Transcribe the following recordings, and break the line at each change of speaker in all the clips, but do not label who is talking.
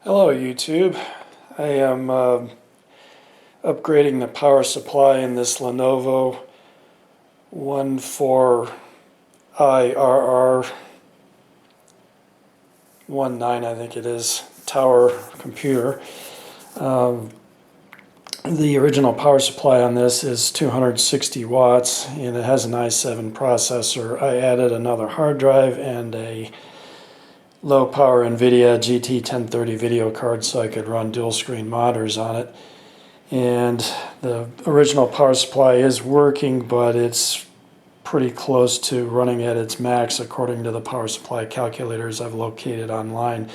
Hello YouTube. I am upgrading the power supply in this Lenovo 14IRR19, I think it is, Tower computer. The original power supply on this is 260 watts and it has an i7 processor. I added another hard drive and a low power Nvida GT 1030 video card so I could run dual screen monitors on it. And the original power supply is working, but it's pretty close to running at its max according to the power supply calculators I've located online.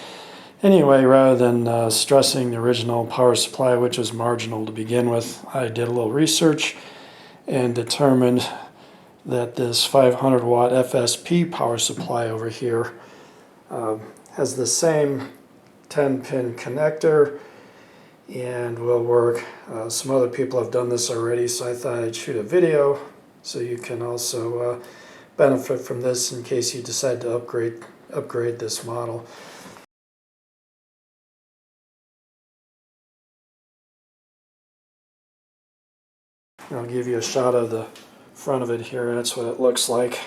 Anyway, rather than stressing the original power supply, which was marginal to begin with, I did a little research and determined that this 500 watt FSP power supply over here has the same 10-pin connector and will work. Some other people have done this already, so I thought I'd shoot a video so you can also benefit from this in case you decide to upgrade this model. I'll give you a shot of the front of it here. That's what it looks like.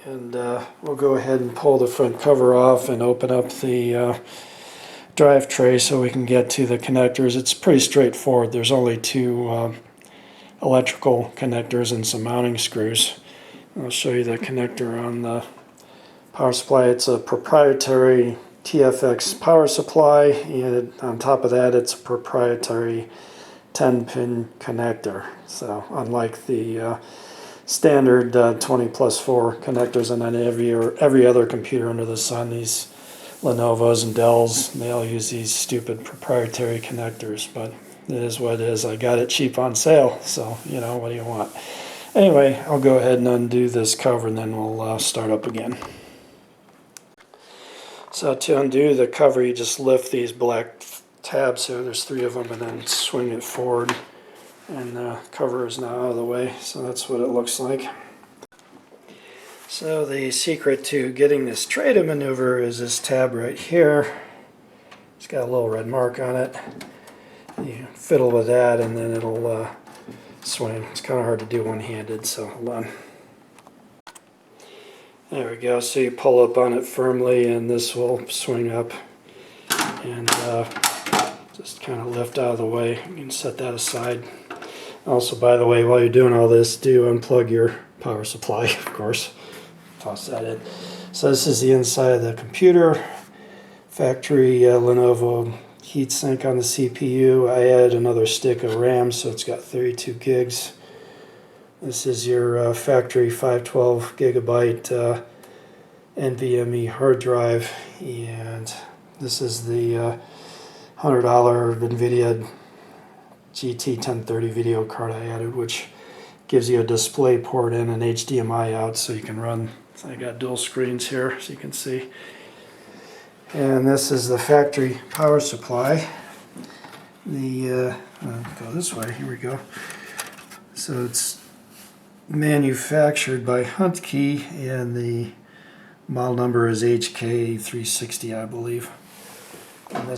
And we'll go ahead and pull the front cover off and open up the drive tray so we can get to the connectors. It's pretty straightforward. There's only two electrical connectors and some mounting screws. I'll show you the connector on the power supply. It's a proprietary TFX power supply, and on top of that it's a proprietary 10-pin connector. So unlike the standard 20+4 connectors on every other computer under the sun, these Lenovo's and Dell's, they all use these stupid proprietary connectors, but it is what it is. I got it cheap on sale, so you know, what do you want? Anyway, I'll go ahead and undo this cover and then we'll start up again. So to undo the cover, you just lift these black tabs here, there's three of them, and then swing it forward, and the cover is now out of the way. So that's what it looks like. So the secret to getting this tray to maneuver is this tab right here. It's got a little red mark on it. You fiddle with that and then it'll swing. It's kind of hard to do one-handed, so hold on. There we go. So you pull up on it firmly and this will swing up and just kind of lift out of the way. You can set that aside. Also, by the way, while you're doing all this, do unplug your power supply, of course. Toss that in. So this is the inside of the computer. Factory Lenovo heatsink on the CPU. I added another stick of RAM, so it's got 32 gigs. This is your factory 512 gigabyte NVMe hard drive, and this is the $100 Nvida GT 1030 video card I added, which gives you a display port in and HDMI out, so you can run. So I got dual screens here, so you can see. And this is the factory power supply. The go this way. Here we go. So it's manufactured by Huntkey, and the model number is HK360, I believe. And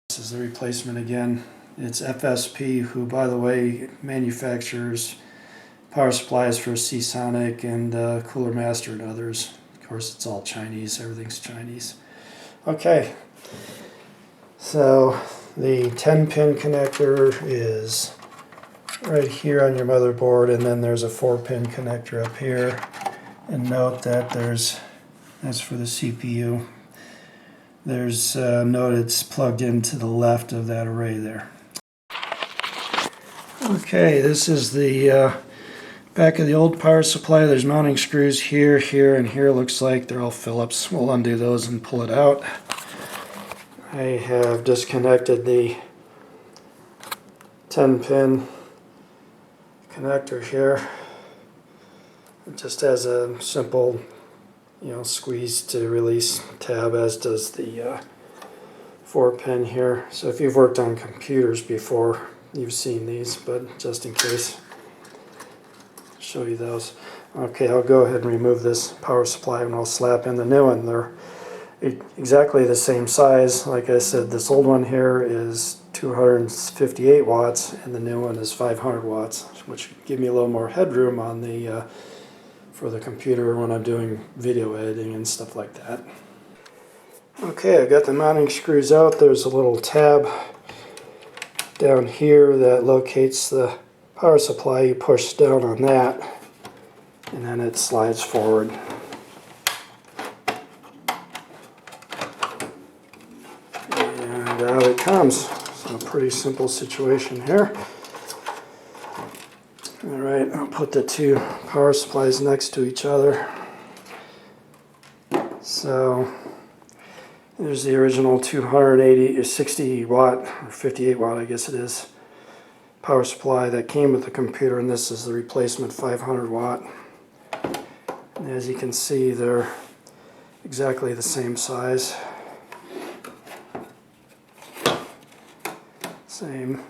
this is the replacement again. It's FSP, who, by the way, manufactures power supplies for Seasonic and Cooler Master and others. Of course, it's all Chinese. Everything's Chinese. Okay. So the 10-pin connector is right here on your motherboard, and then there's a 4-pin connector up here. And note that that's for the CPU. There's note it's plugged into the left of that array there. Okay, this is the back of the old power supply. There's mounting screws here, here, and here. Looks like they're all Phillips. We'll undo those and pull it out. I have disconnected the 10-pin connector here. It just has a simple, squeeze to release tab, as does the 4-pin here. So if you've worked on computers before, you've seen these, but just in case, show you those. Okay, I'll go ahead and remove this power supply and I'll slap in the new one. They're exactly the same size. Like I said, this old one here is 258 watts and the new one is 500 watts, which give me a little more headroom on the for the computer when I'm doing video editing and stuff like that. Okay, I've got the mounting screws out. There's a little tab down here that locates the power supply. You push down on that and then it slides forward. And out it comes. So a pretty simple situation here. Alright, I'll put the two power supplies next to each other. So there's the original 280 or 60 watt or 58 watt, I guess it is, power supply that came with the computer, and this is the replacement 500 watt. And as you can see, they're exactly the same size, same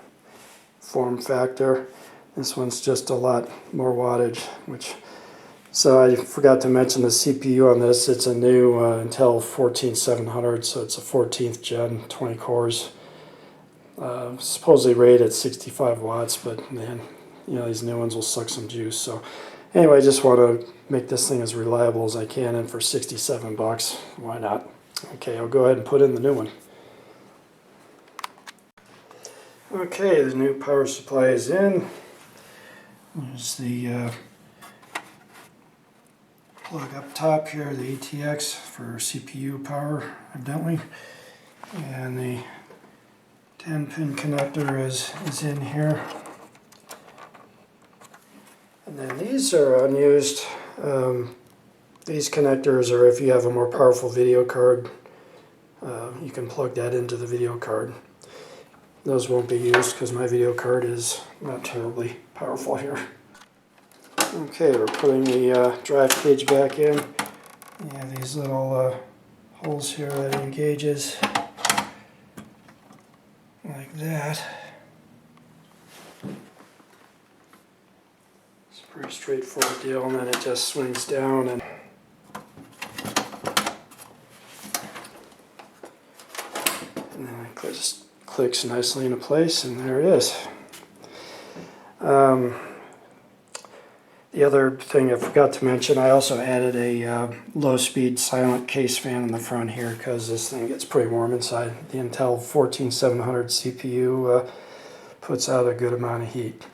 form factor. This one's just a lot more wattage, so I forgot to mention the CPU on this. It's a new Intel 14700, so it's a 14th gen, 20 cores. Supposedly rated at 65 watts, but man, you know, these new ones will suck some juice. So anyway, I just want to make this thing as reliable as I can, and for 67 bucks, why not? Okay, I'll go ahead and put in the new one. Okay, the new power supply is in. There's the plug up top here, the ATX for CPU power, evidently. And the 10-pin connector is in here. And then these are unused. These connectors are if you have a more powerful video card. You can plug that into the video card. Those won't be used because my video card is not terribly powerful here. Okay, we're putting the drive cage back in. You have these little holes here that it engages like that. It's a pretty straightforward deal, and then it just swings down and then it just clicks nicely into place, and there it is. The other thing I forgot to mention, I also added a low-speed silent case fan in the front here because this thing gets pretty warm inside. The Intel 14700 CPU puts out a good amount of heat.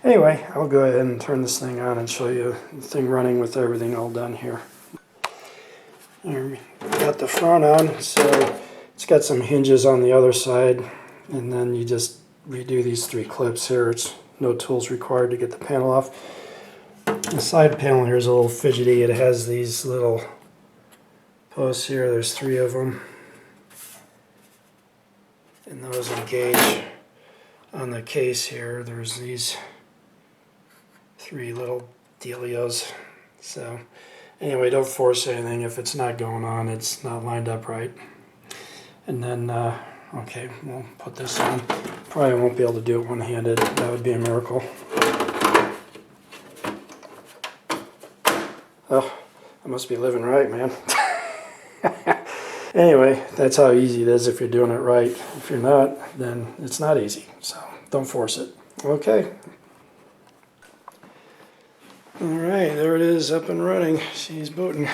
Anyway, I'll go ahead and turn this thing on and show you the thing running with everything all done here. Got the front on, so it's got some hinges on the other side, and then you just redo these 3 clips here. It's no tools required to get the panel off. The side panel here is a little fidgety. It has these little posts here. There's 3 of them, and those engage on the case here. There's these 3 little dealios. So anyway, don't force anything. If it's not going on, it's not lined up right. And then okay, we'll put this on. Probably won't be able to do it one-handed. That would be a miracle. Oh, I must be living right, man. Anyway, that's how easy it is if you're doing it right. If you're not, then it's not easy. So don't force it. Okay. All right, there it is, up and running. She's booting.